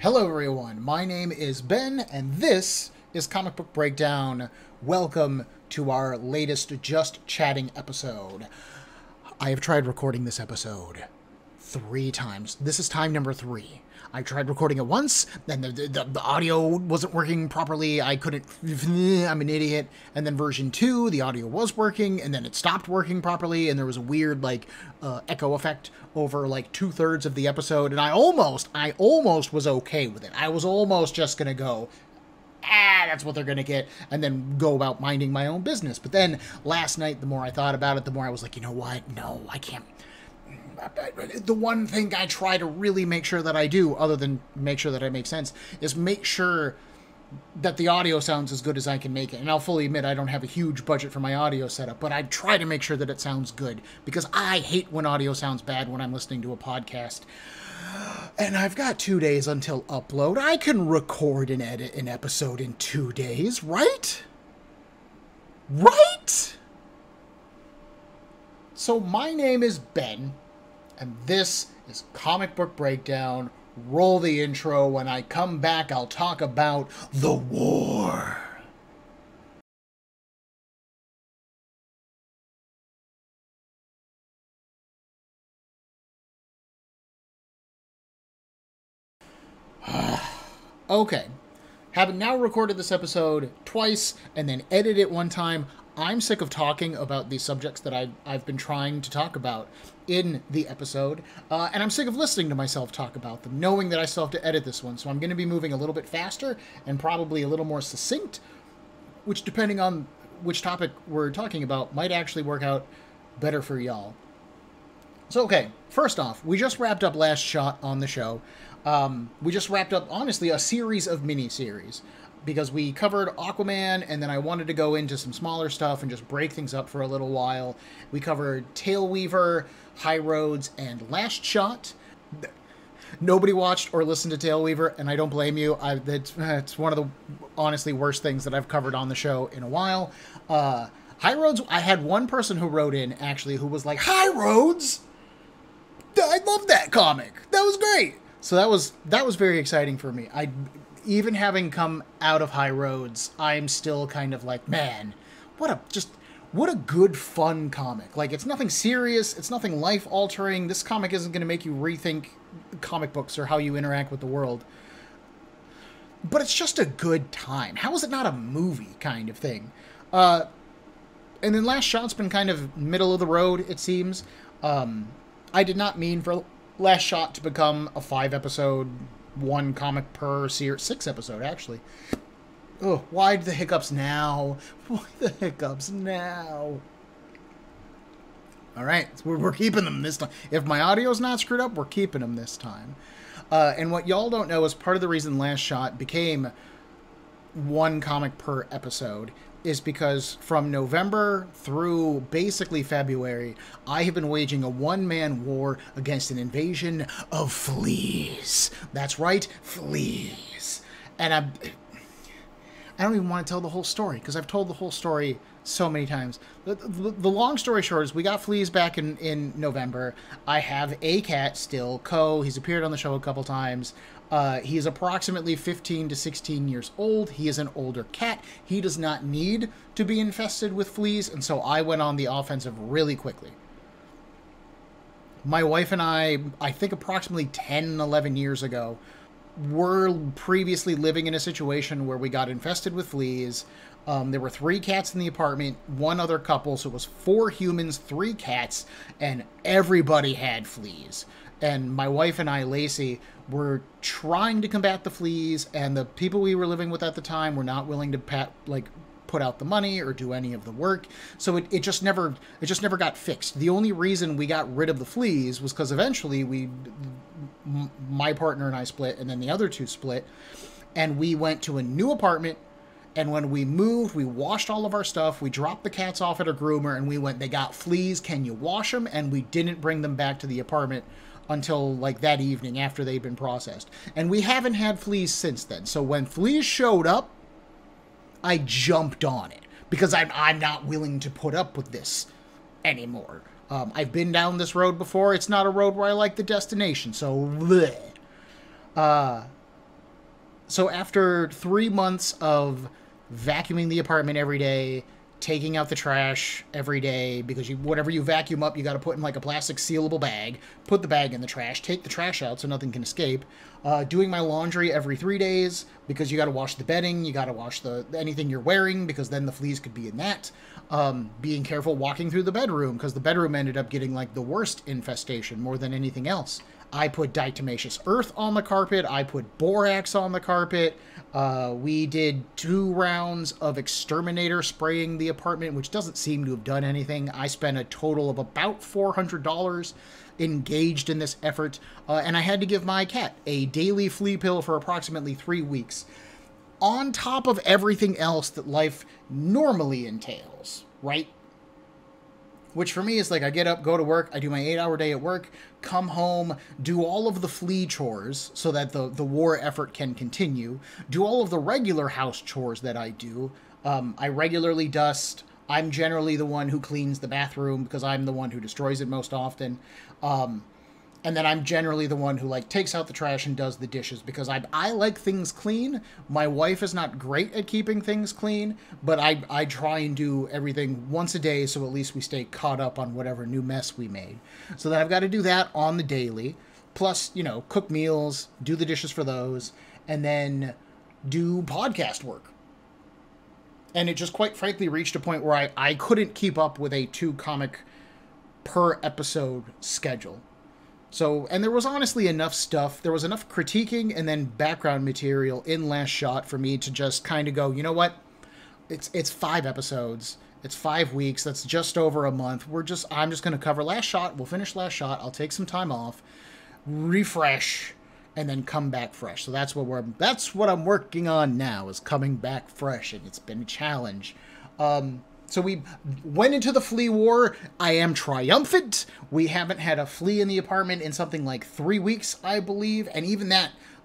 Hello everyone, my name is Ben, and this is Comic Book Breakdown. Welcome to our latest Just Chatting episode. I have tried recording this episode 3 times. This is time number 3. I tried recording it once, then the audio wasn't working properly, I couldn't, I'm an idiot, and then version 2, the audio was working, and then it stopped working properly, and there was a weird, echo effect over, 2/3 of the episode, and I almost was okay with it. I was almost just gonna go, that's what they're gonna get, and then go about minding my own business. But then, last night, the more I thought about it, the more I was like, you know what, no, I can't. The one thing I try to really make sure that I do, other than make sure that I make sense, is make sure that the audio sounds as good as I can make it. And I'll fully admit I don't have a huge budget for my audio setup, but I try to make sure that it sounds good, because I hate when audio sounds bad when I'm listening to a podcast. And I've got 2 days until upload. I can record and edit an episode in 2 days, right? Right? So my name is Ben, and this is Comic Book Breakdown. Roll the intro. When I come back, I'll talk about the war. Okay. Having now recorded this episode twice and then edited it one time, I'm sick of talking about the subjects that I've been trying to talk about in the episode, and I'm sick of listening to myself talk about them, knowing that I still have to edit this one, so I'm going to be moving a little bit faster and probably a little more succinct, which, depending on which topic we're talking about, might actually work out better for y'all. So, okay, first off, we just wrapped up Last Shot on the show. We just wrapped up, honestly, a series of mini-series, because we covered Aquaman, and then I wanted to go into some smaller stuff and just break things up for a little while. We covered Tailweaver, High Roads, and Last Shot. Nobody watched or listened to Tailweaver, and I don't blame you. It's one of the, honestly, worst things that I've covered on the show in a while. High Roads, I had one person who wrote in, actually, who was like, High Roads? I love that comic. That was great. So that was very exciting for me. Even having come out of High Roads, I'm still kind of like, man, what a good, fun comic. Like, it's nothing serious, it's nothing life-altering. This comic isn't going to make you rethink comic books or how you interact with the world. But it's just a good time. How is it not a movie kind of thing? And then Last Shot's been kind of middle of the road, it seems. I did not mean for Last Shot to become a 5-episode, 1 comic per series, 6 episode actually. Oh, why the hiccups now? Why the hiccups now? All right, we're keeping them this time. If my audio's not screwed up, we're keeping them this time. And what y'all don't know is part of the reason Last Shot became 1 comic per episode is because from November through basically February, I have been waging a one-man war against an invasion of fleas. That's right, fleas. And I don't even want to tell the whole story, because I've told the whole story so many times. The long story short is we got fleas back in November. I have a cat still, Co. He's appeared on the show a couple times. He is approximately 15 to 16 years old. He is an older cat. He does not need to be infested with fleas, and so I went on the offensive really quickly. My wife and I think approximately 10, 11 years ago, were previously living in a situation where we got infested with fleas. There were 3 cats in the apartment, 1 other couple, so it was 4 humans, 3 cats, and everybody had fleas. And my wife and I, Lacey, were trying to combat the fleas, and the people we were living with at the time were not willing to put out the money or do any of the work. So it just never got fixed. The only reason we got rid of the fleas was because eventually my partner and I split, and then the other 2 split, and we went to a new apartment. And when we moved, we washed all of our stuff. We dropped the cats off at a groomer, and we went, they got fleas, can you wash them? And we didn't bring them back to the apartment until that evening after they'd been processed. And we haven't had fleas since then. So when fleas showed up, I jumped on it, because I'm not willing to put up with this anymore. I've been down this road before. It's not a road where I like the destination, so bleh. So after 3 months of vacuuming the apartment every day, taking out the trash every day, because whatever you vacuum up, you got to put in like a plastic sealable bag, put the bag in the trash, take the trash out so nothing can escape, doing my laundry every 3 days, because you got to wash the bedding, you got to wash anything you're wearing, because then the fleas could be in that, being careful walking through the bedroom, because the bedroom ended up getting like the worst infestation more than anything else. I put diatomaceous earth on the carpet. I put borax on the carpet. We did 2 rounds of exterminator spraying the apartment, which doesn't seem to have done anything. I spent a total of about $400 engaged in this effort, and I had to give my cat a daily flea pill for approximately 3 weeks, on top of everything else that life normally entails, right? Which for me is like, I get up, go to work, I do my 8-hour day at work, come home, do all of the flea chores so that the war effort can continue, do all of the regular house chores that I do. I regularly dust. I'm generally the one who cleans the bathroom because I'm the one who destroys it most often. And then I'm generally the one who like takes out the trash and does the dishes because I like things clean. My wife is not great at keeping things clean, but I try and do everything once a day so at least we stay caught up on whatever new mess we made. So then I've got to do that on the daily, plus, you know, cook meals, do the dishes for those, and then do podcast work. And it just quite frankly reached a point where I couldn't keep up with a 2 comic per episode schedule. So, and there was honestly enough stuff, there was enough critiquing and then background material in Last Shot for me to just kind of go, you know what, it's 5 episodes, it's 5 weeks, that's just over a month, I'm just going to cover Last Shot, we'll finish Last Shot, I'll take some time off, refresh, and then come back fresh. So that's what I'm working on now, is coming back fresh, and it's been a challenge. So we went into the flea war. I am triumphant. We haven't had a flea in the apartment in something like 3 weeks, I believe. And even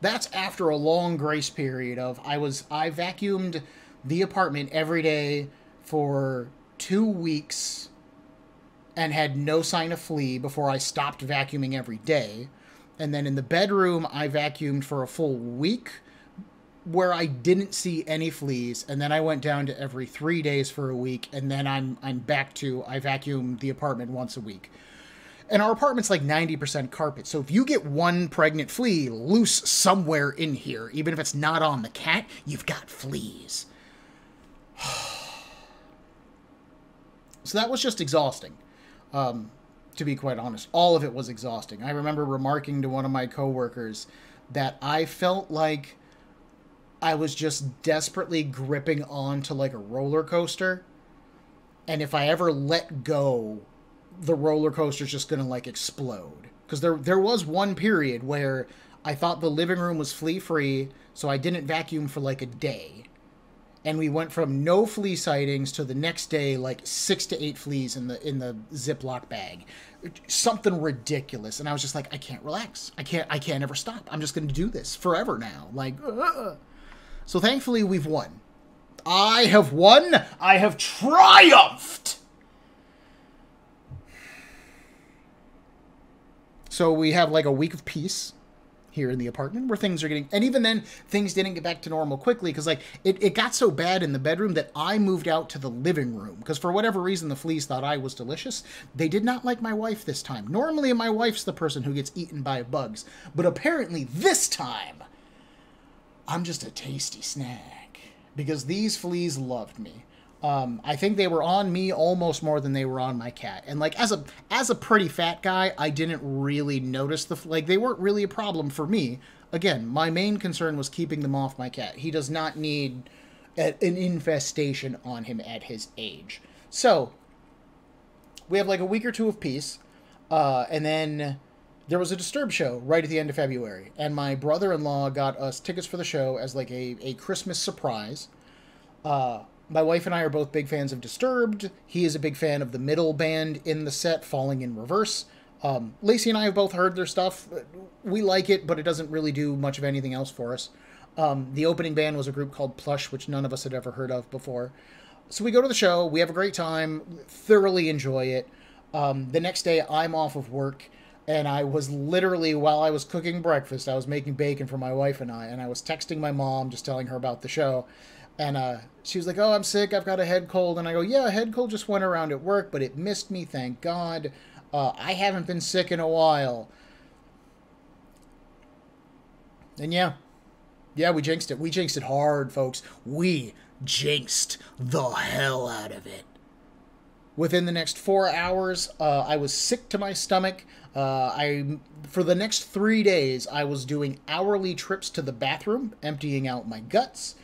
that's after a long grace period of I vacuumed the apartment every day for 2 weeks and had no sign of flea before I stopped vacuuming every day. And then in the bedroom, I vacuumed for a full week where I didn't see any fleas, and then I went down to every 3 days for a week, and then I'm back to I vacuum the apartment once a week. And our apartment's like 90% carpet, so if you get one pregnant flea loose somewhere in here, even if it's not on the cat, you've got fleas. So that was just exhausting, to be quite honest. All of it was exhausting. I remember remarking to one of my coworkers that I felt like I was just desperately gripping on to like a roller coaster. And if I ever let go, the roller coaster's just going to like explode. Because there was one period where I thought the living room was flea-free, so I didn't vacuum for like a day. And we went from no flea sightings to the next day, like 6 to 8 fleas in the Ziploc bag. Something ridiculous. And I was just like, I can't relax. I can't ever stop. I'm just going to do this forever now. Like, So thankfully, we've won. I have won. I have triumphed. So we have like a week of peace here in the apartment where things are getting... And even then, things didn't get back to normal quickly because like it got so bad in the bedroom that I moved out to the living room. Because for whatever reason, the fleas thought I was delicious. They did not like my wife this time. Normally, my wife's the person who gets eaten by bugs. But apparently, this time, I'm just a tasty snack, because these fleas loved me. I think they were on me almost more than they were on my cat. And like as a pretty fat guy, I didn't really notice they weren't really a problem for me. Again, my main concern was keeping them off my cat. He does not need an infestation on him at his age. So we have like a week or 2 of peace, and then there was a Disturbed show right at the end of February, and my brother-in-law got us tickets for the show as like a Christmas surprise. My wife and I are both big fans of Disturbed. He is a big fan of the middle band in the set, Falling in Reverse. Lacey and I have both heard their stuff. We like it, but it doesn't really do much of anything else for us. The opening band was a group called Plush, which none of us had ever heard of before. So we go to the show, we have a great time, thoroughly enjoy it. The next day, I'm off of work. And I was literally, while I was cooking breakfast, I was making bacon for my wife and I was texting my mom, just telling her about the show. And she was like, "Oh, I'm sick. I've got a head cold." And I go, "Yeah, a head cold just went around at work, but it missed me, thank God. I haven't been sick in a while." And yeah, we jinxed it. We jinxed it hard, folks. We jinxed the hell out of it. Within the next 4 hours, I was sick to my stomach. For the next 3 days, I was doing hourly trips to the bathroom, emptying out my guts.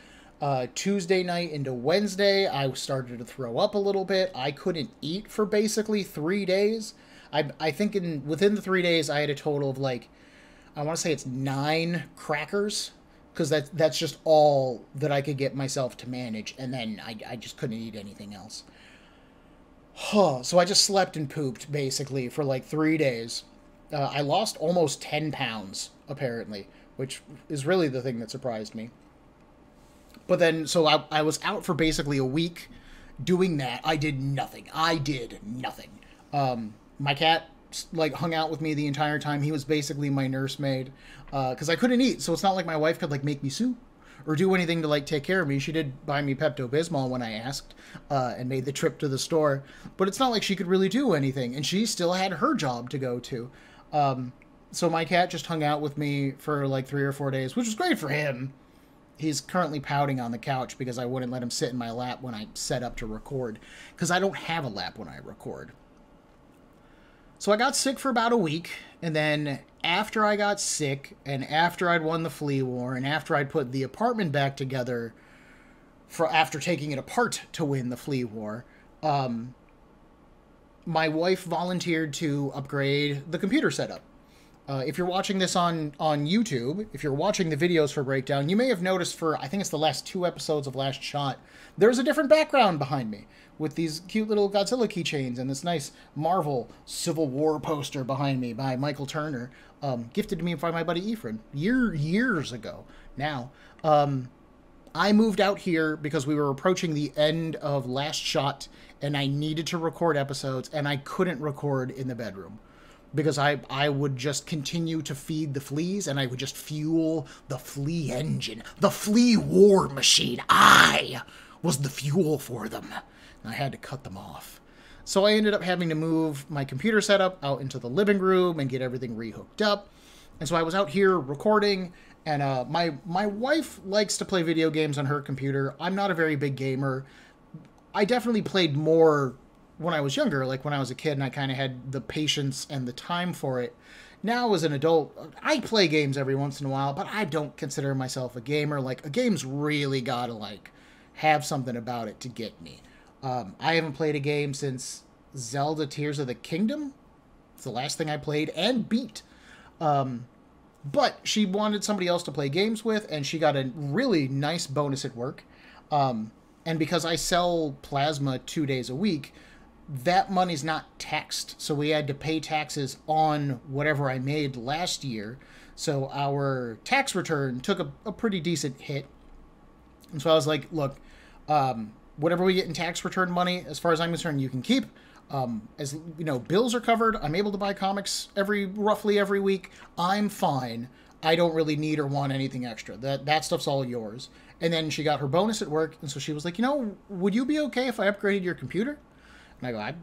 Tuesday night into Wednesday, I started to throw up a little bit. I couldn't eat for basically 3 days. I think within the 3 days, I had a total of like, I want to say it's 9 crackers, because that's just all that I could get myself to manage, and then I just couldn't eat anything else. So I just slept and pooped, basically, for like 3 days. I lost almost 10 pounds, apparently, which is really the thing that surprised me. But then, so I was out for basically a week doing that. I did nothing. My cat, like, hung out with me the entire time. He was basically my nursemaid, because I couldn't eat. So it's not like my wife could, like, make me soup or do anything to, like, take care of me. She did buy me Pepto-Bismol when I asked, and made the trip to the store. But it's not like she could really do anything, and she still had her job to go to. So my cat just hung out with me for, like, 3 or 4 days, which was great for him. He's currently pouting on the couch because I wouldn't let him sit in my lap when I set up to record, because I don't have a lap when I record. So I got sick for about a week, and then after I got sick, and after I'd won the flea war, and after I'd put the apartment back together after taking it apart to win the flea war, my wife volunteered to upgrade the computer setup. If you're watching this on YouTube, if you're watching the videos for Breakdown, you may have noticed for, I think it's the last 2 episodes of Last Shot, there's a different background behind me with these cute little Godzilla keychains and this nice Marvel Civil War poster behind me by Michael Turner, gifted to me by my buddy Ephraim years ago now. I moved out here because we were approaching the end of Last Shot and I needed to record episodes, and I couldn't record in the bedroom, because I would just continue to feed the fleas, and I would just fuel the flea engine, the flea war machine. I was the fuel for them, and I had to cut them off. So I ended up having to move my computer setup out into the living room and get everything rehooked up. And so I was out here recording, and my wife likes to play video games on her computer. I'm not a very big gamer. I definitely played more when I was younger, like when I was a kid, and I kind of had the patience and the time for it. Now, as an adult, I play games every once in a while, but I don't consider myself a gamer. Like, a game's really gotta, like, have something about it to get me. I haven't played a game since Zelda Tears of the Kingdom. It's the last thing I played and beat. But she wanted somebody else to play games with, and she got a really nice bonus at work. And because I sell plasma 2 days a week, that money's not taxed. So we had to pay taxes on whatever I made last year. So our tax return took a pretty decent hit. And so I was like, look, whatever we get in tax return money, as far as I'm concerned, you can keep. As you know, bills are covered. I'm able to buy comics roughly every week. I'm fine. I don't really need or want anything extra. That stuff's all yours. And then she got her bonus at work, and so she was like, would you be okay if I upgraded your computer? And I go,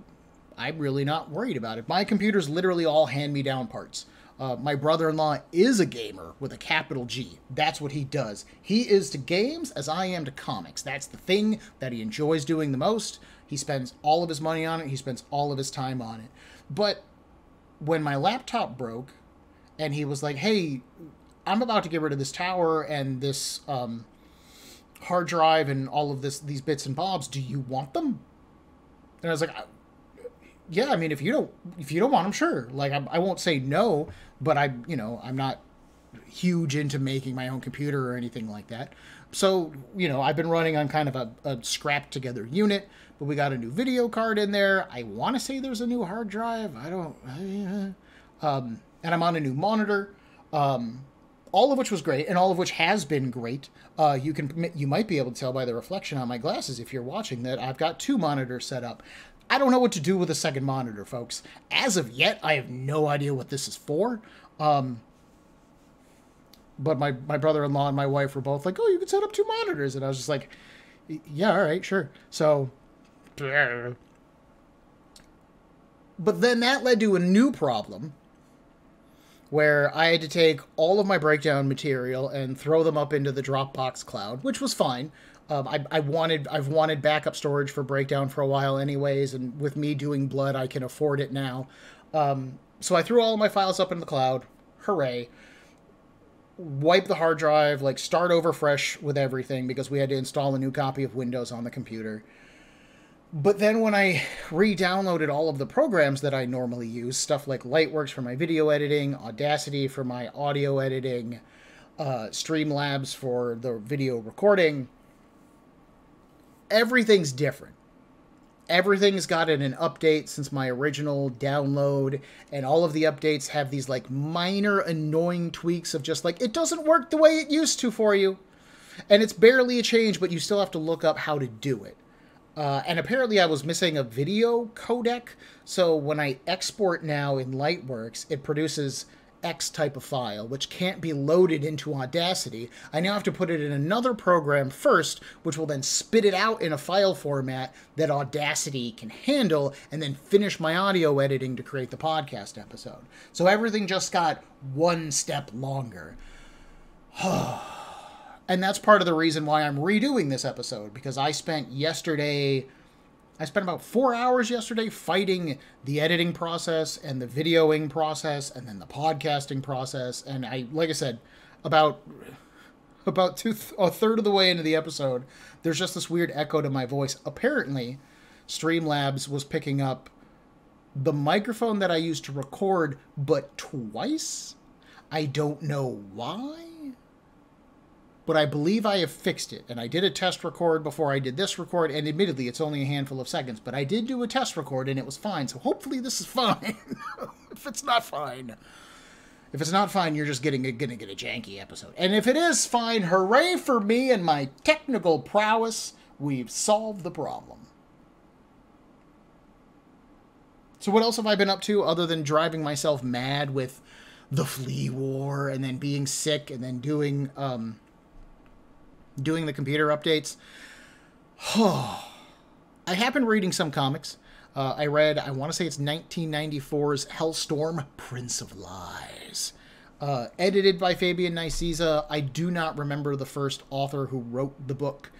I'm really not worried about it. My computer's literally all hand-me-down parts. My brother-in-law is a gamer with a capital G. That's what he does. He is to games as I am to comics. That's the thing that he enjoys doing the most. He spends all of his money on it. He spends all of his time on it. But when my laptop broke, and he was like, hey, I'm about to get rid of this tower and this hard drive and all of these bits and bobs. Do you want them? And I was like, yeah, I mean, if you don't want them, sure. Like, I won't say no, but I'm not huge into making my own computer or anything like that. So, I've been running on kind of a scrapped together unit, but we got a new video card in there. I want to say there's a new hard drive. And I'm on a new monitor. All of which was great, and all of which has been great. You might be able to tell by the reflection on my glasses if you're watching that I've got 2 monitors set up. I don't know what to do with a second monitor, folks. As of yet, I have no idea what this is for. But my brother-in-law and my wife were both like, oh, you can set up 2 monitors. And I was just like, yeah, all right, sure. So, but then that led to a new problem where I had to take all of my breakdown material and throw them up into the Dropbox cloud, which was fine. I've wanted backup storage for breakdown for a while anyways, and with me doing blood, I can afford it now. So I threw all of my files up in the cloud. Hooray. Wipe the hard drive, like start over fresh with everything because we had to install a new copy of Windows on the computer. But then when I re-downloaded all of the programs that I normally use, stuff like Lightworks for my video editing, Audacity for my audio editing, Streamlabs for the video recording, everything's different. Everything's gotten an update since my original download, and all of the updates have these like minor annoying tweaks of just like, it doesn't work the way it used to for you. And it's barely a change, but you still have to look up how to do it. And apparently I was missing a video codec, so when I export now in Lightworks, it produces X type of file, which can't be loaded into Audacity. I now have to put it in another program first, which will then spit it out in a file format that Audacity can handle, and then finish my audio editing to create the podcast episode. So everything just got one step longer. And that's part of the reason why I'm redoing this episode, because I spent about 4 hours yesterday fighting the editing process and the videoing process and then the podcasting process. And like I said, about a third of the way into the episode, there's just this weird echo to my voice. Apparently, Streamlabs was picking up the microphone that I used to record, but twice. I don't know why, but I believe I have fixed it. And I did a test record before I did this record, and admittedly, it's only a handful of seconds, but I did do a test record, and it was fine, so hopefully this is fine. If it's not fine, you're just gonna get a janky episode. And if it is fine, hooray for me and my technical prowess, we've solved the problem. So what else have I been up to other than driving myself mad with the Flea war, and then being sick, and then doing the computer updates? I have been reading some comics. I read, I want to say it's 1994's Hellstorm, Prince of Lies. Edited by Fabian Nicieza. I do not remember the first author who wrote the book.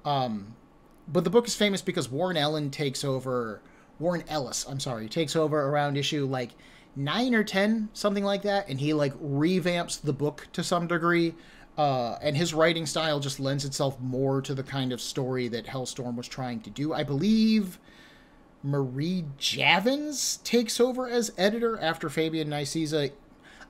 But the book is famous because Warren Ellis, takes over around issue like 9 or 10, something like that, and he like revamps the book to some degree. And his writing style just lends itself more to the kind of story that Hellstorm was trying to do. I believe Marie Javins takes over as editor after Fabian Nicieza.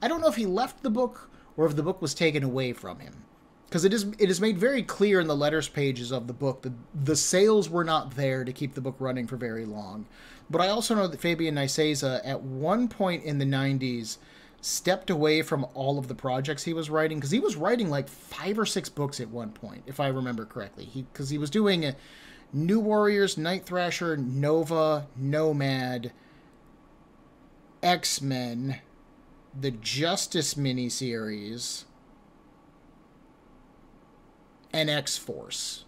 I don't know if he left the book or if the book was taken away from him, because it is made very clear in the letters pages of the book that the sales were not there to keep the book running for very long. But I also know that Fabian Nicieza, at one point in the 90s, stepped away from all of the projects he was writing, because he was writing like 5 or 6 books at one point, if I remember correctly. Because he was doing New Warriors, Night Thrasher, Nova, Nomad, X-Men, the Justice miniseries, and X-Force.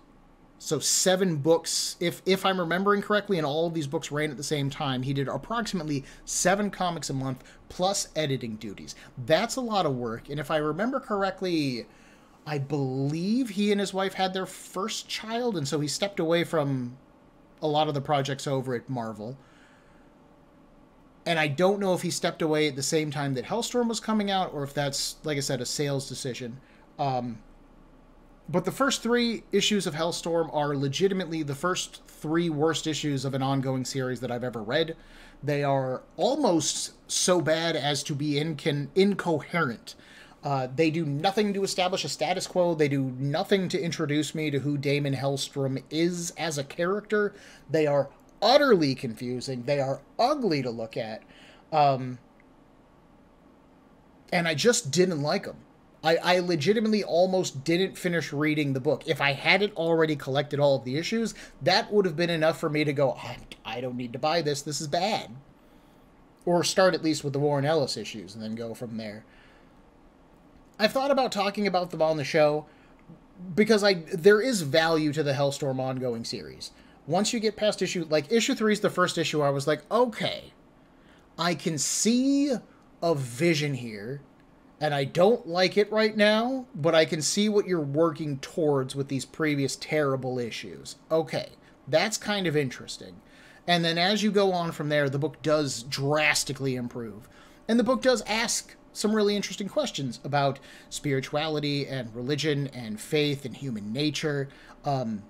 So 7 books, if I'm remembering correctly, and all of these books ran at the same time. He did approximately 7 comics a month, plus editing duties. That's a lot of work, and if I remember correctly, I believe he and his wife had their first child, and so he stepped away from a lot of the projects over at Marvel. And I don't know if he stepped away at the same time that Hellstorm was coming out, or if that's, like I said, a sales decision. But the first 3 issues of Hellstorm are legitimately the first 3 worst issues of an ongoing series that I've ever read. They are almost so bad as to be incoherent. They do nothing to establish a status quo. They do nothing to introduce me to who Damon Hellstrom is as a character. They are utterly confusing. They are ugly to look at. And I just didn't like them. I legitimately almost didn't finish reading the book. If I hadn't already collected all of the issues, that would have been enough for me to go, I don't need to buy this. This is bad. Or start at least with the Warren Ellis issues and then go from there. I've thought about talking about them on the show because there is value to the Hellstorm ongoing series. Once you get past issue 3 is the first issue, I was like, okay, I can see a vision here, and I don't like it right now, but I can see what you're working towards with these previous terrible issues. Okay, that's kind of interesting. And then as you go on from there, the book does drastically improve. And the book does ask some really interesting questions about spirituality and religion and faith and human nature,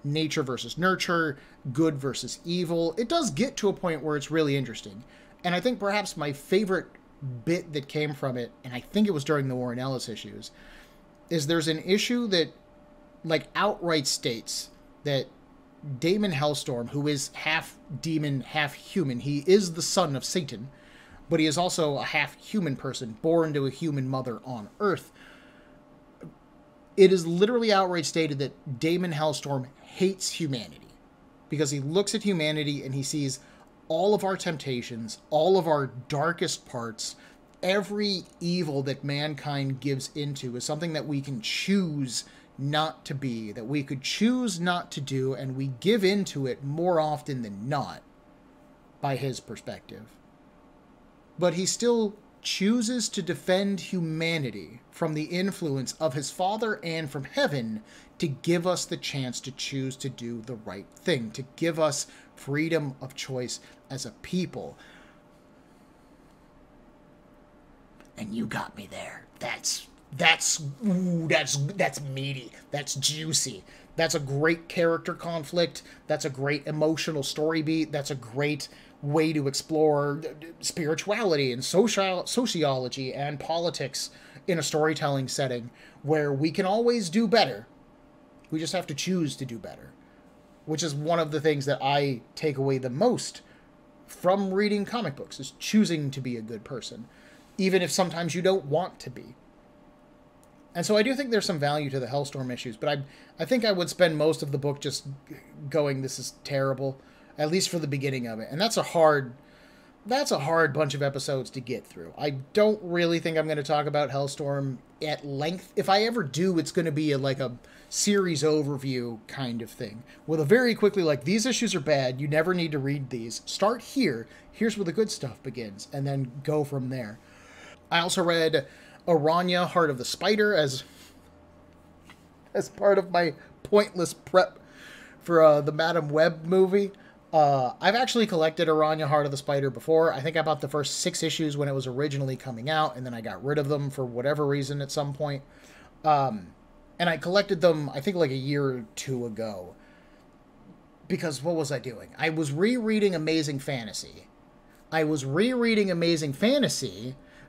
nature versus nurture, good versus evil. It does get to a point where it's really interesting. And I think perhaps my favorite bit that came from it, and I think it was during the Warren Ellis issues, is there's an issue that outright states that Damon Hellstorm, who is half demon, half human, he is the son of Satan, but he is also a half-human person born to a human mother on Earth. It is literally outright stated that Damon Hellstorm hates humanity because he looks at humanity and he sees all of our temptations, all of our darkest parts, every evil that mankind gives into is something that we can choose not to be, that we could choose not to do, and we give into it more often than not, by his perspective. But he still chooses to defend humanity from the influence of his Father and from heaven to give us the chance to choose to do the right thing, to give us freedom of choice as a people. And you got me there. That's meaty. That's juicy. That's a great character conflict. That's a great emotional story beat. That's a great way to explore spirituality and sociology and politics in a storytelling setting where we can always do better. We just have to choose to do better, which is one of the things that I take away the most from reading comic books, is choosing to be a good person, even if sometimes you don't want to be. And so I do think there's some value to the Hellstorm issues, but I think I would spend most of the book just going, this is terrible, at least for the beginning of it. And that's a hard bunch of episodes to get through. I don't really think I'm going to talk about Hellstorm at length. If I ever do, it's going to be a series overview kind of thing, with a very quickly, these issues are bad, you never need to read these. Start here. Here's where the good stuff begins, and then go from there. I also read Arana, Heart of the Spider, as part of my pointless prep for the Madam Web movie. I've actually collected Arana, Heart of the Spider before. I think I bought the first 6 issues when it was originally coming out, and then I got rid of them for whatever reason at some point. And I collected them, I think, a year or 2 ago. Because what was I doing? I was rereading Amazing Fantasy.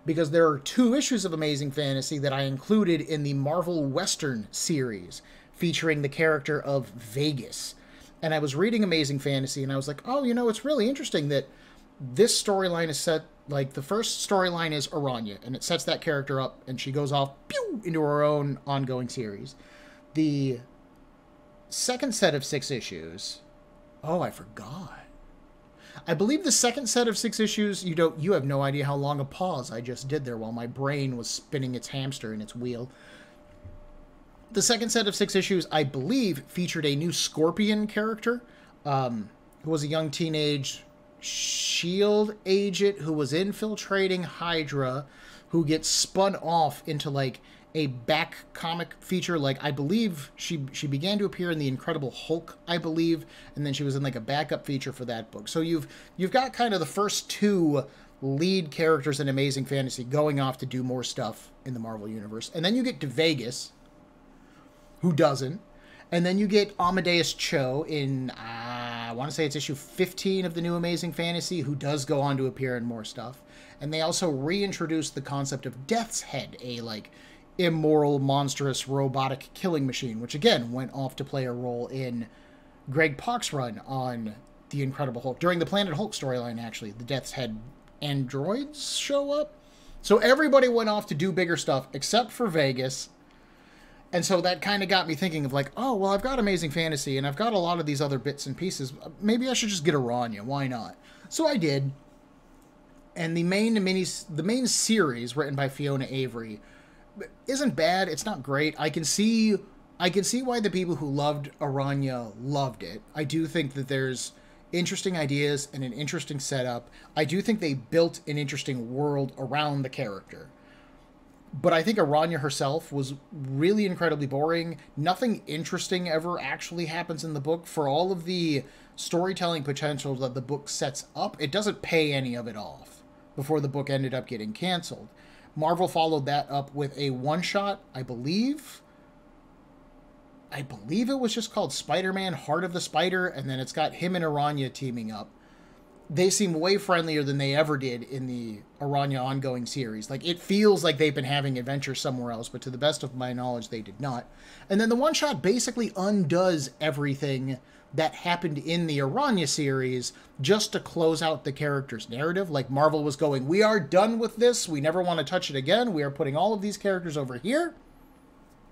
Because there are 2 issues of Amazing Fantasy that I included in the Marvel Western series, featuring the character of Vegas. And I was reading Amazing Fantasy, and I was like, oh, it's really interesting that this storyline is set, the first storyline is Arana, and it sets that character up, and she goes off, pew, into her own ongoing series. The second set of 6 issues, oh, I forgot. I believe the second set of 6 issues, you have no idea how long a pause I just did there while my brain was spinning its hamster in its wheel. The second set of 6 issues, I believe, featured a new Scorpion character, who was a young teenage S.H.I.E.L.D. agent who was infiltrating Hydra, who gets spun off into, a back comic feature. I believe she began to appear in The Incredible Hulk, I believe, and then she was in, a backup feature for that book. So you've got kind of the first 2 lead characters in Amazing Fantasy going off to do more stuff in the Marvel Universe. And then you get to Vegas, who doesn't. And then you get Amadeus Cho in, I want to say it's issue 15 of the new Amazing Fantasy, who does go on to appear in more stuff. And they also reintroduced the concept of Death's Head, a, immoral, monstrous, robotic killing machine, which, again, went off to play a role in Greg Pak's run on The Incredible Hulk. During the Planet Hulk storyline, actually, the Death's Head androids show up. So everybody went off to do bigger stuff except for Vegas. And so that kind of got me thinking of like, oh, well, I've got Amazing Fantasy and I've got a lot of these other bits and pieces. Maybe I should just get Arana. Why not? So I did. And the main series written by Fiona Avery isn't bad. It's not great. I can see why the people who loved Arana loved it. I do think that there's interesting ideas and an interesting setup. I do think they built an interesting world around the character. But I think Arana herself was really incredibly boring. Nothing interesting ever actually happens in the book. For all of the storytelling potential that the book sets up, it doesn't pay any of it off before the book ended up getting canceled. Marvel followed that up with a one-shot, I believe it was just called Spider-Man Heart of the Spider, and then it's got him and Arana teaming up. They seem way friendlier than they ever did in the Arana ongoing series. Like, it feels like they've been having adventures somewhere else, but to the best of my knowledge, they did not. And then the one-shot basically undoes everything that happened in the Arana series just to close out the character's narrative. Like, Marvel was going, we are done with this. We never want to touch it again. We are putting all of these characters over here.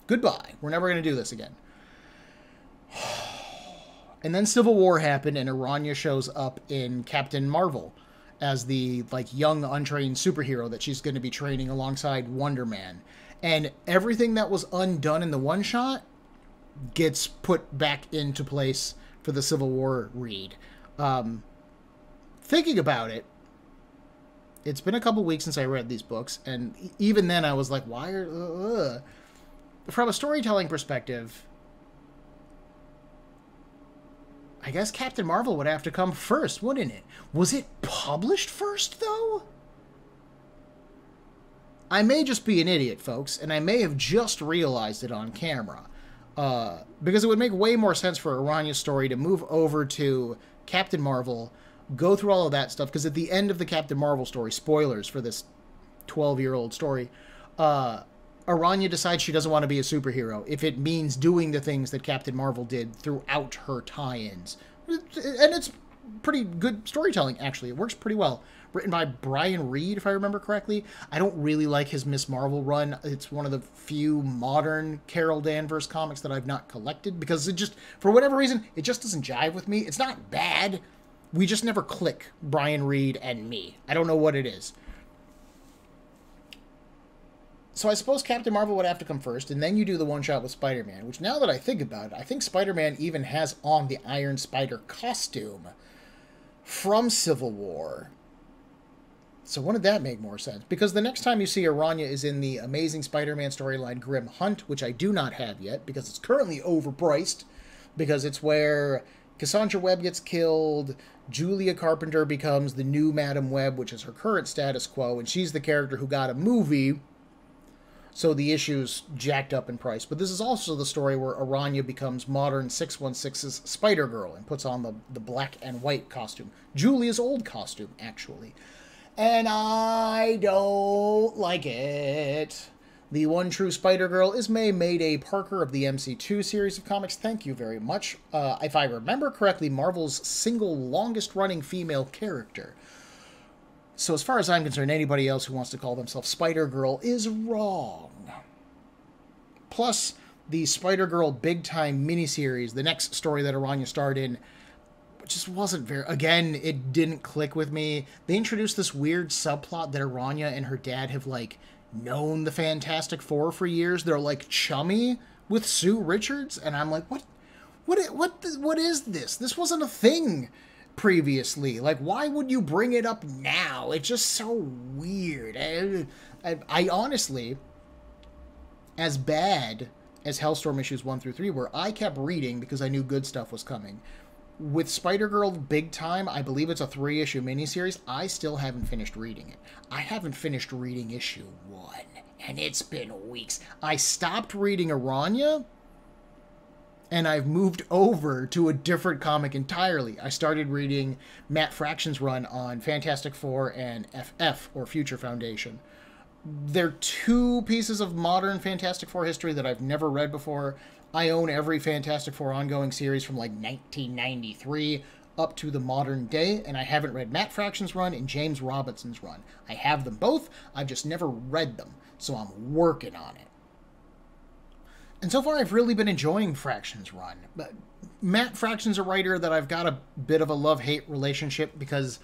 Goodbye. We're never going to do this again. And then Civil War happened, and Arana shows up in Captain Marvel as the, like, young, untrained superhero that she's going to be training alongside Wonder Man. And everything that was undone in the one-shot gets put back into place for the Civil War read. Thinking about it, it's been a couple weeks since I read these books, and even then I was like, why are... From a storytelling perspective, I guess Captain Marvel would have to come first, wouldn't it? Was it published first, though? I may just be an idiot, folks, and I may have just realized it on camera. Because it would make way more sense for Arana's story to move over to Captain Marvel, go through all of that stuff, because at the end of the Captain Marvel story, spoilers for this 12-year-old story, Arana decides she doesn't want to be a superhero if it means doing the things that Captain Marvel did throughout her tie-ins. And it's pretty good storytelling, actually. It works pretty well. Written by Brian Reed, if I remember correctly. I don't really like his Miss Marvel run. It's one of the few modern Carol Danvers comics that I've not collected because it just, for whatever reason, it just doesn't jive with me. It's not bad. We just never click, Brian Reed and me. I don't know what it is. So I suppose Captain Marvel would have to come first, and then you do the one-shot with Spider-Man, which now that I think about it, I think Spider-Man even has on the Iron Spider costume from Civil War. So wouldn't that make more sense? Because the next time you see Arana is in the Amazing Spider-Man storyline Grim Hunt, which I do not have yet, because it's currently overpriced, because it's where Cassandra Webb gets killed, Julia Carpenter becomes the new Madam Web, which is her current status quo, and she's the character who got a movie. So the issue's jacked up in price. But this is also the story where Arana becomes modern 616's Spider-Girl and puts on the black and white costume. Julia's old costume, actually. And I don't like it. The one true Spider-Girl is May Mayday Parker of the MC2 series of comics. Thank you very much. If I remember correctly, Marvel's single longest-running female character. So as far as I'm concerned, anybody else who wants to call themselves Spider-Girl is wrong. Plus, the Spider-Girl Big Time miniseries, the next story that Arana starred in, just wasn't very... Again, it didn't click with me. They introduced this weird subplot that Arana and her dad have, like, known the Fantastic Four for years. They're, like, chummy with Sue Richards. And I'm like, what is this? This wasn't a thing previously. Like, why would you bring it up now? It's just so weird. I honestly, as bad as Hellstorm issues 1 through 3 were, I kept reading because I knew good stuff was coming. With Spider-Girl Big Time, I believe it's a 3-issue miniseries, I still haven't finished reading it. I haven't finished reading issue 1, and it's been weeks. I stopped reading Arana, and I've moved over to a different comic entirely. I started reading Matt Fraction's run on Fantastic Four and FF, or Future Foundation. They're two pieces of modern Fantastic Four history that I've never read before. I own every Fantastic Four ongoing series from, like, 1993 up to the modern day, and I haven't read Matt Fraction's run and James Robinson's run. I have them both, I've just never read them, so I'm working on it. And so far, I've really been enjoying Fraction's run. But Matt Fraction's a writer that I've got a bit of a love-hate relationship because,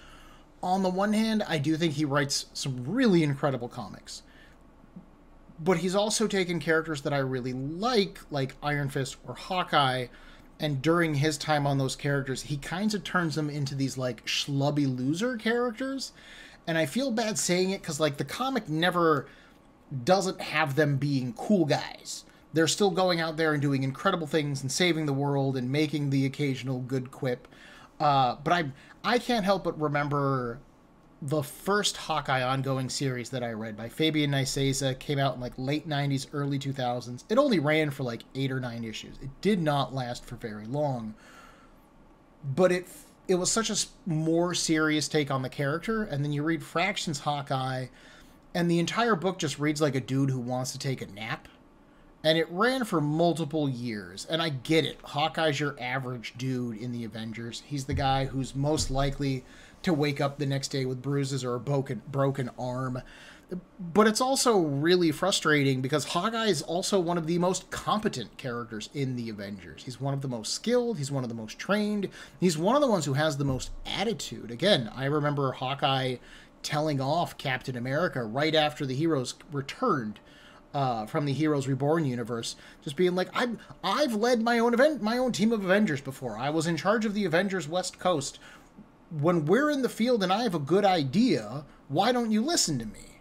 on the one hand, I do think he writes some really incredible comics. But he's also taken characters that I really like Iron Fist or Hawkeye, and during his time on those characters, he kind of turns them into these, like, schlubby loser characters. And I feel bad saying it because, like, the comic never doesn't have them being cool guys. They're still going out there and doing incredible things and saving the world and making the occasional good quip. But I can't help but remember the first Hawkeye ongoing series that I read by Fabian Nicieza. Came out in like late 90s, early 2000s. It only ran for like 8 or 9 issues. It did not last for very long. But it was such a more serious take on the character. And then you read Fraction's Hawkeye, and the entire book just reads like a dude who wants to take a nap. And it ran for multiple years. And I get it. Hawkeye's your average dude in the Avengers. He's the guy who's most likely to wake up the next day with bruises or a broken arm. But it's also really frustrating because Hawkeye is also one of the most competent characters in the Avengers. He's one of the most skilled. He's one of the most trained. He's one of the ones who has the most attitude. Again, I remember Hawkeye telling off Captain America right after the heroes returned from the Heroes Reborn universe, just being like, I've led my own team of Avengers before. I was in charge of the Avengers West Coast. When we're in the field and I have a good idea, why don't you listen to me?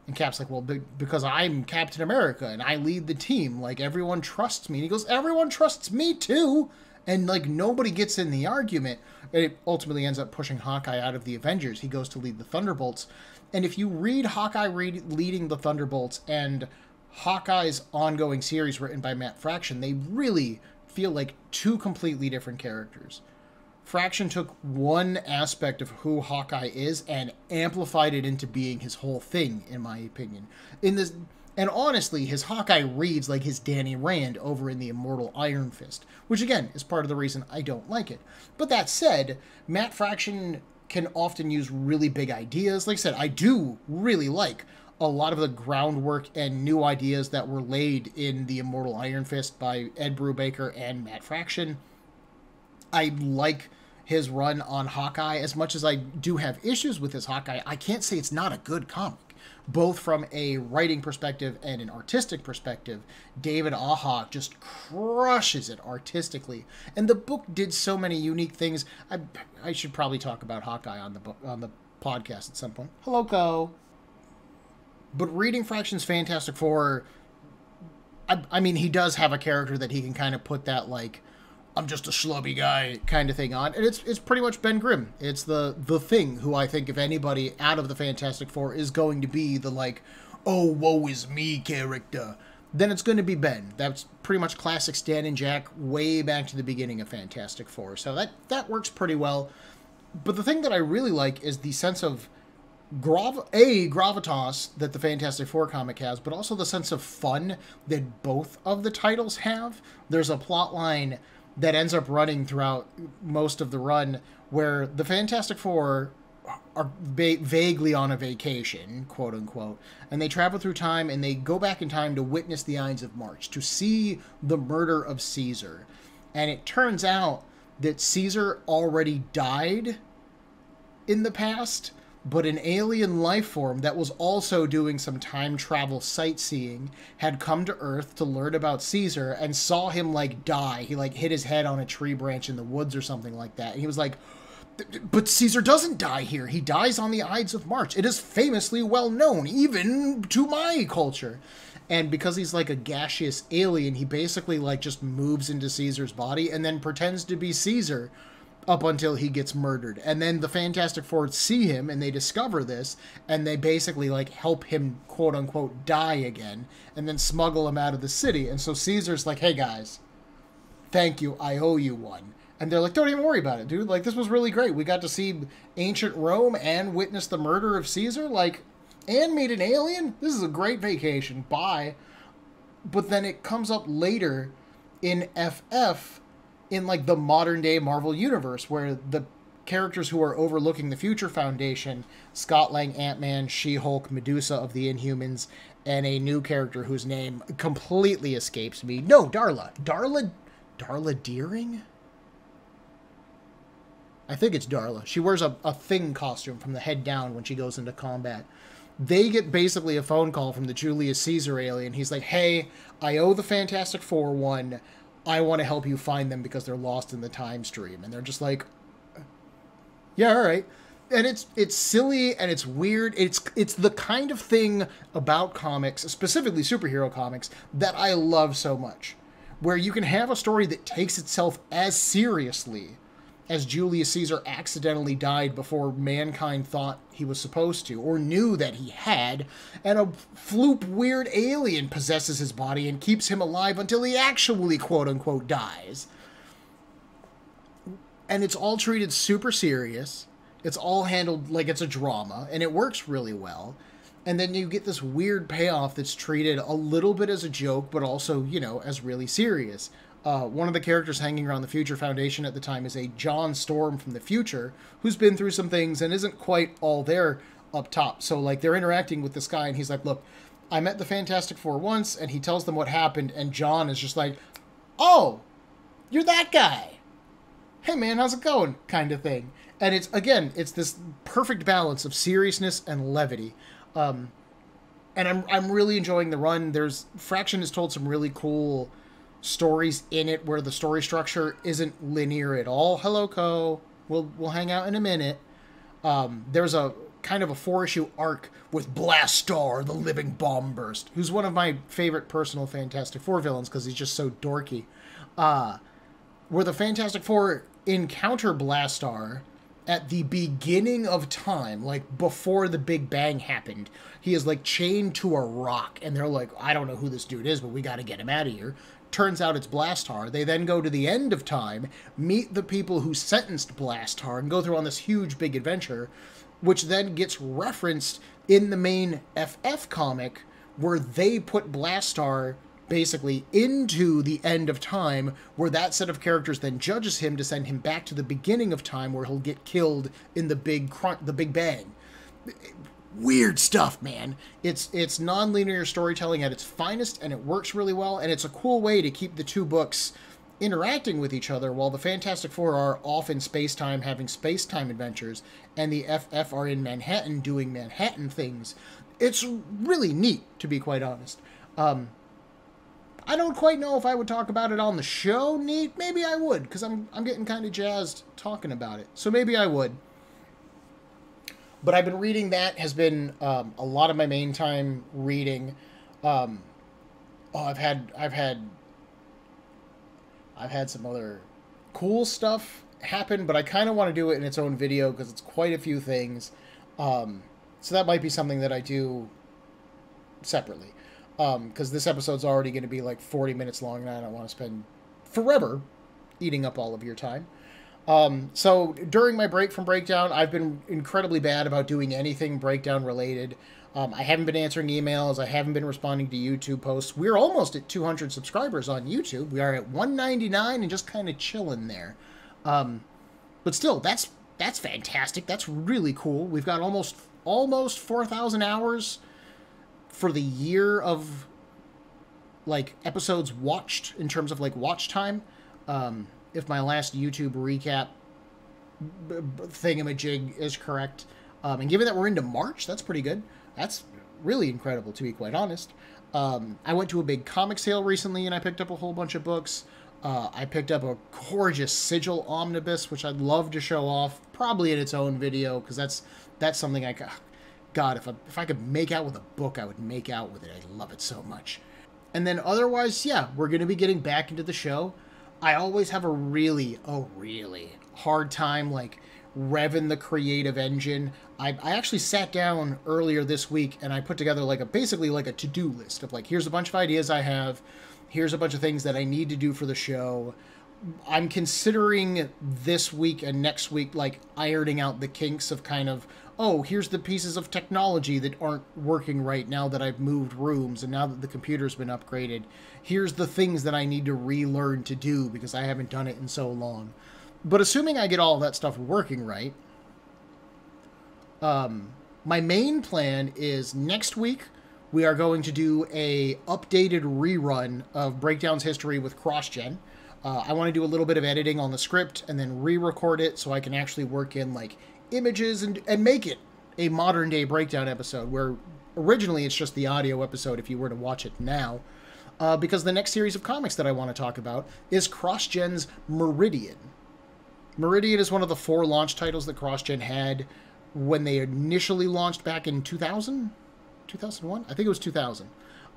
And Cap's like, well, because I'm Captain America and I lead the team. Like, everyone trusts me. And he goes, everyone trusts me too. And, like, nobody gets in the argument. And it ultimately ends up pushing Hawkeye out of the Avengers. He goes to lead the Thunderbolts. And if you read Hawkeye leading the Thunderbolts and Hawkeye's ongoing series written by Matt Fraction, they really feel like two completely different characters. Fraction took one aspect of who Hawkeye is and amplified it into being his whole thing, in my opinion. And honestly, his Hawkeye reads like his Danny Rand over in the Immortal Iron Fist, which again is part of the reason I don't like it. But that said, Matt Fraction can often use really big ideas. Like I said, I do really like a lot of the groundwork and new ideas that were laid in the Immortal Iron Fist by Ed Brubaker and Matt Fraction. I like his run on Hawkeye. As much as I do have issues with his Hawkeye, I can't say it's not a good comic. Both from a writing perspective and an artistic perspective, David Ahawk just crushes it artistically. And the book did so many unique things. I should probably talk about Hawkeye on the podcast at some point. Hello, Co. But reading Fraction's Fantastic Four, I mean, he does have a character that he can kind of put that, like, I'm just a schlubby guy kind of thing on. And it's pretty much Ben Grimm. It's the Thing, who I think if anybody out of the Fantastic Four is going to be the, like, oh, woe is me character, then it's going to be Ben. That's pretty much classic Stan and Jack way back to the beginning of Fantastic Four. So that works pretty well. But the thing that I really like is the sense of gravitas that the Fantastic Four comic has, but also the sense of fun that both of the titles have. There's a plot line that ends up running throughout most of the run where the Fantastic Four are vaguely on a vacation, quote unquote, and they travel through time and they go back in time to witness the Ides of March, to see the murder of Caesar. And it turns out that Caesar already died in the past, but an alien life form that was also doing some time travel sightseeing had come to Earth to learn about Caesar and saw him, like, die. He, like, hit his head on a tree branch in the woods or something like that. And he was like, but Caesar doesn't die here. He dies on the Ides of March. It is famously well known, even to my culture. And because he's, like, a gaseous alien, he basically, like, just moves into Caesar's body and then pretends to be Caesar up until he gets murdered. And then the Fantastic Four see him and they discover this and they basically, like, help him, quote unquote, die again and then smuggle him out of the city. And so Caesar's like, hey guys, thank you, I owe you one. And they're like, don't even worry about it, dude. Like, this was really great. We got to see ancient Rome and witness the murder of Caesar, like, and meet an alien. This is a great vacation. Bye. But then it comes up later in FF in, like, the modern day Marvel universe where the characters who are overlooking the Future Foundation: Scott Lang, Ant-Man, She-Hulk, Medusa of the Inhumans, and a new character whose name completely escapes me. No, Darla Deering? I think it's Darla. She wears a Thing costume from the head down when she goes into combat. They get basically a phone call from the Julius Caesar alien. He's like, hey, I owe the Fantastic Four one. I want to help you find them because they're lost in the time stream. And they're just like, yeah, all right. And it's silly and it's weird. It's the kind of thing about comics, specifically superhero comics, that I love so much. Where you can have a story that takes itself as seriously as Julius Caesar accidentally died before mankind thought he was supposed to, or knew that he had, and a floop weird alien possesses his body and keeps him alive until he actually, quote-unquote, dies. And it's all treated super serious. It's all handled like it's a drama, and it works really well. And then you get this weird payoff that's treated a little bit as a joke, but also, you know, as really serious. One of the characters hanging around the Future Foundation at the time is a John Storm from the future, who's been through some things and isn't quite all there up top. So, like, they're interacting with this guy, and he's like, look, I met the Fantastic Four once, and he tells them what happened, and John is just like, oh, you're that guy. Hey, man, how's it going? Kind of thing. And it's, again, it's this perfect balance of seriousness and levity. And I'm really enjoying the run. Fraction has told some really cool stories in it where the story structure isn't linear at all. Hello, Co. We'll hang out in a minute. There's a kind of a 4-issue arc with Blastar, the living bomb burst, who's one of my favorite personal Fantastic Four villains because he's just so dorky. Where the Fantastic Four encounter Blastar at the beginning of time, like before the Big Bang happened. He is like chained to a rock, and they're like, I don't know who this dude is, but we got to get him out of here. Turns out it's Blastar. They then go to the end of time, meet the people who sentenced Blastar, and go through on this huge big adventure, which then gets referenced in the main FF comic, where they put Blastar basically into the end of time, where that set of characters then judges him to send him back to the beginning of time, where he'll get killed in the Big Bang. Weird stuff, man. It's non-linear storytelling at its finest, and it works really well, and it's a cool way to keep the two books interacting with each other while the Fantastic Four are off in space-time having space-time adventures, and the FF are in Manhattan doing Manhattan things. It's really neat, to be quite honest. I don't quite know if I would talk about it on the show, neat. Maybe I would, because I'm getting kind of jazzed talking about it. So maybe I would. But I've been reading that, has been a lot of my main time reading. I've had some other cool stuff happen, but I kind of want to do it in its own video because it's quite a few things. So that might be something that I do separately. Because this episode's already going to be like 40 minutes long, and I don't want to spend forever eating up all of your time. So during my break from Breakdown, I've been incredibly bad about doing anything Breakdown related. I haven't been answering emails. I haven't been responding to YouTube posts. We're almost at 200 subscribers on YouTube. We are at 199 and just kind of chilling there. But still, that's fantastic. That's really cool. We've got almost 4,000 hours for the year of like episodes watched in terms of like watch time. If my last YouTube recap thingamajig is correct. And given that we're into March, that's pretty good. That's really incredible, to be quite honest. I went to a big comic sale recently, and I picked up a whole bunch of books. I picked up a gorgeous Sigil omnibus, which I'd love to show off, probably in its own video, because that's something I... God, if I could make out with a book, I would make out with it. I love it so much. And then otherwise, yeah, we're going to be getting back into the show. I always have a really hard time, like, revving the creative engine. I actually sat down earlier this week, and I put together, like, basically a to-do list of, like, here's a bunch of ideas I have. Here's a bunch of things that I need to do for the show. I'm considering this week and next week, like, ironing out the kinks of kind of, oh, here's the pieces of technology that aren't working right now that I've moved rooms and now that the computer's been upgraded. Here's the things that I need to relearn to do because I haven't done it in so long. But assuming I get all that stuff working right, my main plan is next week we are going to do a updated rerun of Breakdown's history with CrossGen. I want to do a little bit of editing on the script and then re-record it so I can actually work in like images and make it a modern day Breakdown episode, where originally it's just the audio episode if you were to watch it now. Because the next series of comics that I want to talk about is CrossGen's Meridian. Meridian is one of the 4 launch titles that CrossGen had when they initially launched back in 2000? 2001? I think it was 2000.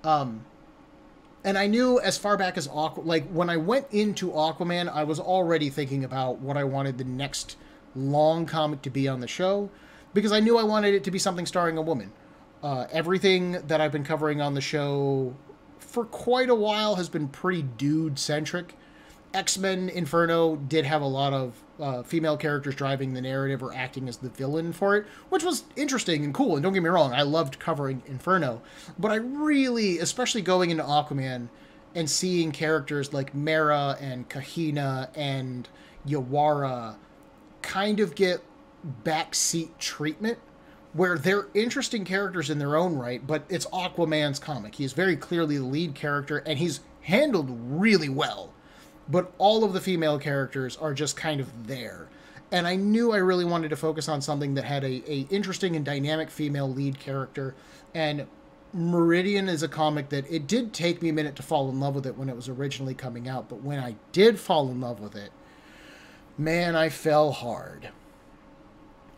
And I knew as far back as when I went into Aquaman, I was already thinking about what I wanted the next long comic to be on the show, because I knew I wanted it to be something starring a woman. Everything that I've been covering on the show for quite a while has been pretty dude-centric. X-Men Inferno did have a lot of female characters driving the narrative or acting as the villain for it, which was interesting and cool. And don't get me wrong, I loved covering Inferno. But I really, especially going into Aquaman and seeing characters like Mera and Kahina and Yawara kind of get backseat treatment, where they're interesting characters in their own right, but it's Aquaman's comic. He's very clearly the lead character, and he's handled really well. But all of the female characters are just kind of there. And I knew I really wanted to focus on something that had a interesting and dynamic female lead character. And Meridian is a comic that it did take me a minute to fall in love with it when it was originally coming out. But when I did fall in love with it, man, I fell hard.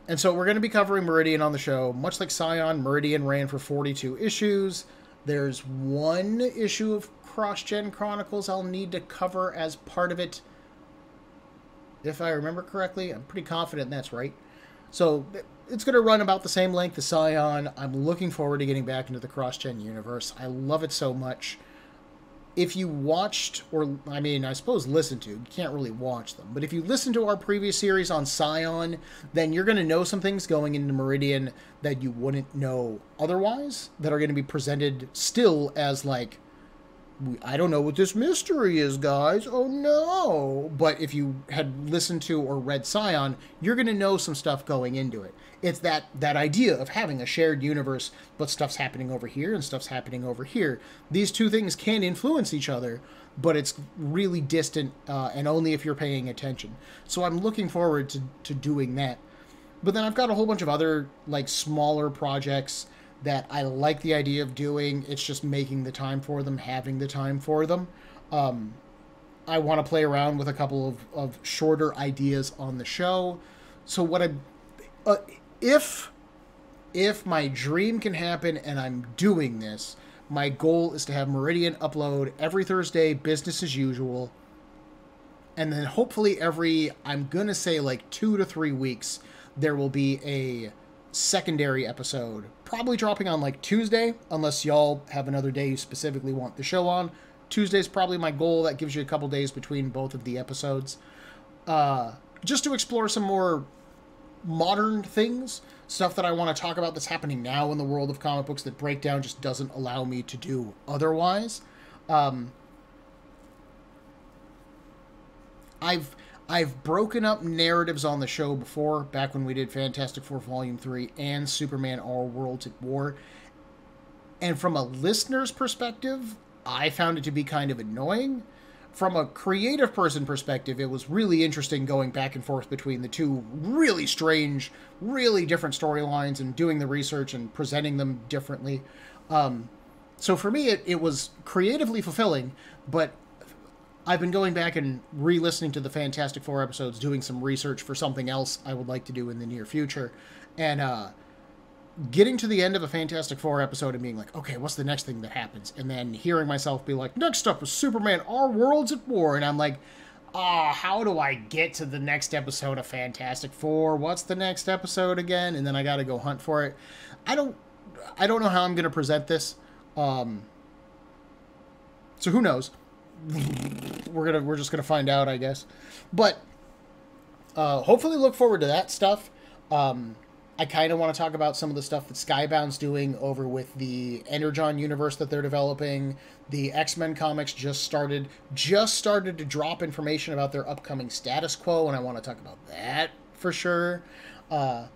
And so we're going to be covering Meridian on the show. Much like Scion, Meridian ran for 42 issues. There's 1 issue of CrossGen Chronicles I'll need to cover as part of it, if I remember correctly. I'm pretty confident that's right. So it's going to run about the same length as Scion. I'm looking forward to getting back into the CrossGen universe. I love it so much. If you watched, or I mean, I suppose listened to, you can't really watch them, but if you listen to our previous series on Scion, then you're going to know some things going into Meridian that you wouldn't know otherwise, that are going to be presented still as like, I don't know what this mystery is, guys. Oh, no. But if you had listened to or read Scion, you're going to know some stuff going into it. It's that idea of having a shared universe, but stuff's happening over here and stuff's happening over here. These two things can influence each other, but it's really distant, and only if you're paying attention. So I'm looking forward to doing that. But then I've got a whole bunch of other, like, smaller projects that I like the idea of doing. It's just making the time for them, having the time for them. I want to play around with a couple of shorter ideas on the show. So what if my dream can happen and I'm doing this, my goal is to have Meridian upload every Thursday, business as usual. And then hopefully every, I'm going to say like 2 to 3 weeks, there will be a secondary episode, probably dropping on like Tuesday, unless y'all have another day you specifically want the show on. Tuesday's probably my goal. That gives you a couple days between both of the episodes, just to explore some more modern things, stuff that I want to talk about that's happening now in the world of comic books that Breakdown just doesn't allow me to do otherwise. I've broken up narratives on the show before, back when we did Fantastic Four Volume 3 and Superman All Worlds at War. And from a listener's perspective, I found it to be kind of annoying. From a creative person perspective, it was really interesting going back and forth between the two really strange, really different storylines and doing the research and presenting them differently. So for me, it was creatively fulfilling, but I've been going back and re-listening to the Fantastic Four episodes, doing some research for something else I would like to do in the near future, and getting to the end of a Fantastic Four episode and being like, okay, what's the next thing that happens? And then hearing myself be like, next up is Superman, Our Worlds at War, and I'm like, how do I get to the next episode of Fantastic Four? What's the next episode again? And then I gotta go hunt for it. I don't know how I'm gonna present this. So who knows? We're just gonna find out, I guess. But hopefully look forward to that stuff. I kind of want to talk about some of the stuff that Skybound's doing over with the Energon universe that they're developing. The X-Men comics just started to drop information about their upcoming status quo, and I want to talk about that for sure. I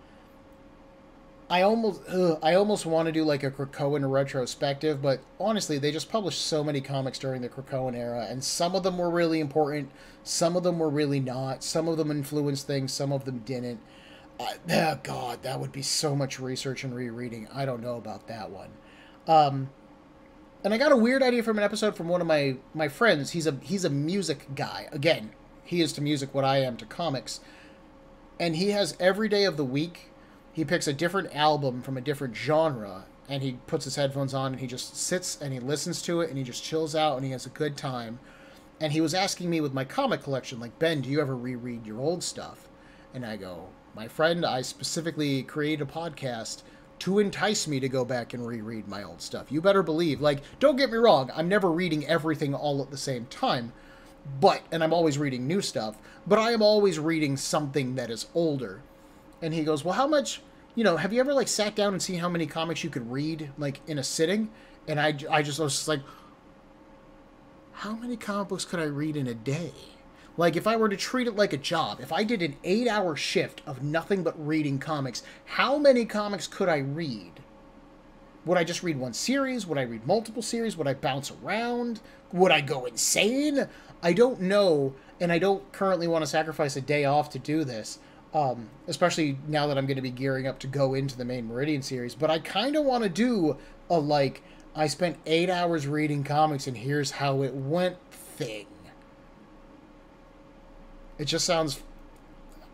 almost want to do like a Krakoan retrospective, but honestly, they just published so many comics during the Krakoan era, and some of them were really important, some of them were really not, some of them influenced things, some of them didn't. Oh God, that would be so much research and rereading. I don't know about that one. And I got a weird idea from an episode from one of my friends. He's a music guy. Again, he is to music what I am to comics. And he has every day of the week, he picks a different album from a different genre, and he puts his headphones on, and he just sits and he listens to it, and he just chills out, and he has a good time. And he was asking me with my comic collection, like, Ben, do you ever reread your old stuff? And I go, my friend, I specifically created a podcast to entice me to go back and reread my old stuff. You better believe. Like, don't get me wrong, I'm never reading everything all at the same time, and I'm always reading new stuff, but I am always reading something that is older. And he goes, well, how much, have you ever, like, sat down and seen how many comics you could read, like, in a sitting? And I was just like, how many comic books could I read in a day? Like, if I were to treat it like a job, if I did an 8-hour shift of nothing but reading comics, how many comics could I read? Would I just read one series? Would I read multiple series? Would I bounce around? Would I go insane? I don't know, and I don't currently want to sacrifice a day off to do this, especially now that I'm going to be gearing up to go into the main Meridian series, but I kind of want to do a, like, I spent 8 hours reading comics and here's how it went thing. It just sounds,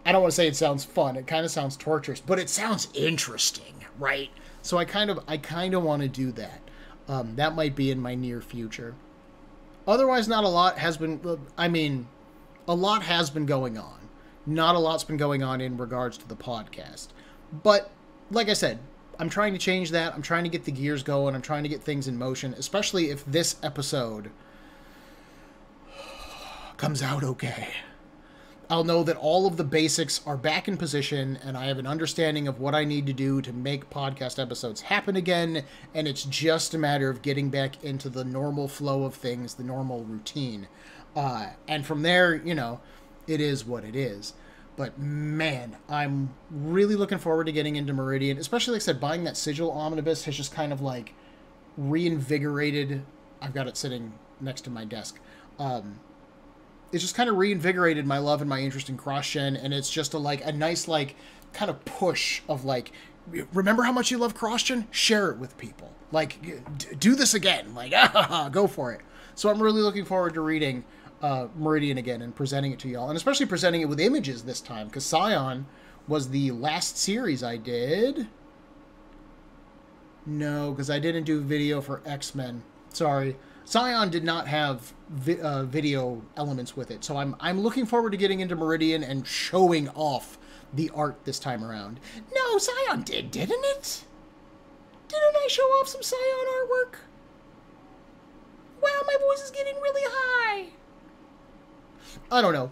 I don't want to say it sounds fun. It kind of sounds torturous, but it sounds interesting, right? So I kind of want to do that. That might be in my near future. Otherwise, not a lot has been, a lot has been going on. Not a lot's been going on in regards to the podcast. But, like I said, I'm trying to change that. I'm trying to get the gears going. I'm trying to get things in motion, especially if this episode comes out okay. I'll know that all of the basics are back in position, and I have an understanding of what I need to do to make podcast episodes happen again, and it's just a matter of getting back into the normal flow of things, the normal routine. And from there, it is what it is. But man, I'm really looking forward to getting into Meridian, especially, like I said, buying that Sigil Omnibus has just kind of, like, reinvigorated. I've got it sitting next to my desk. It's just kind of reinvigorated my love and my interest in cross-gen, and it's just a nice, like, kind of push of, like, remember how much you love cross-gen? Share it with people. Like, do this again. Like, go for it. So I'm really looking forward to reading Meridian again and presenting it to y'all, and especially presenting it with images this time, because Scion was the last series I did. No, because I didn't do video for X-Men. Sorry. Scion did not have video elements with it, so I'm looking forward to getting into Meridian and showing off the art this time around. No, Scion didn't it? Didn't I show off some Scion artwork? Wow, my voice is getting really high. I don't know.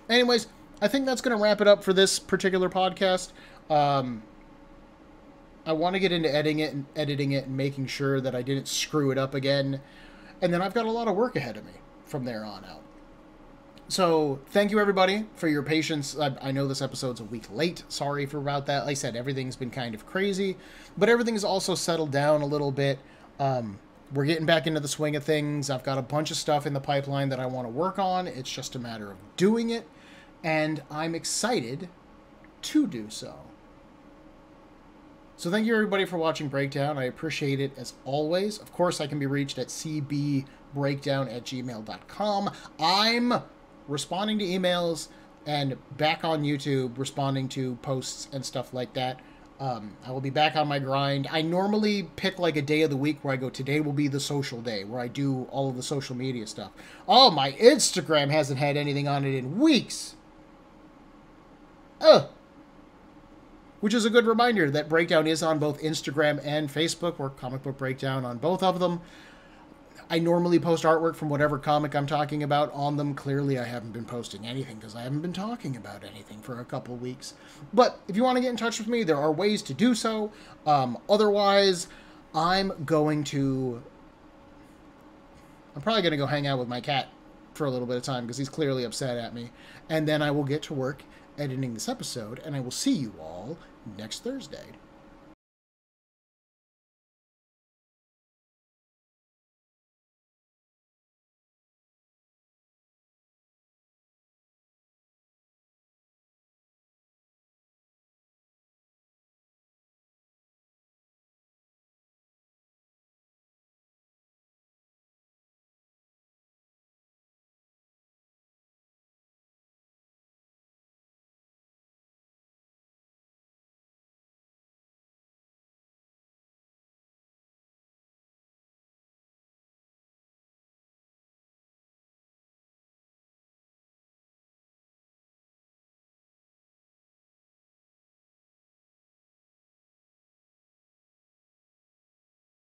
Anyways, I think that's going to wrap it up for this particular podcast. I want to get into editing it and making sure that I didn't screw it up again. And then I've got a lot of work ahead of me from there on out. So thank you, everybody, for your patience. I know this episode's a week late. Sorry about that. Like I said, everything's been kind of crazy, but everything's also settled down a little bit. We're getting back into the swing of things. I've got a bunch of stuff in the pipeline that I want to work on. It's just a matter of doing it, and I'm excited to do so. So thank you, everybody, for watching Breakdown. I appreciate it as always. Of course, I can be reached at cbbreakdown@gmail.com. I'm responding to emails and back on YouTube, responding to posts and stuff like that. I will be back on my grind. I normally pick, like, a day of the week where I go, today will be the social day, where I do all of the social media stuff. Oh, my Instagram hasn't had anything on it in weeks. Which is a good reminder that Breakdown is on both Instagram and Facebook. We're Comic Book Breakdown on both of them. I normally post artwork from whatever comic I'm talking about on them. Clearly, I haven't been posting anything because I haven't been talking about anything for a couple weeks. But if you want to get in touch with me, there are ways to do so. Otherwise, I'm probably going to go hang out with my cat for a little bit of time because he's clearly upset at me. And then I will get to work editing this episode, and I will see you all next Thursday.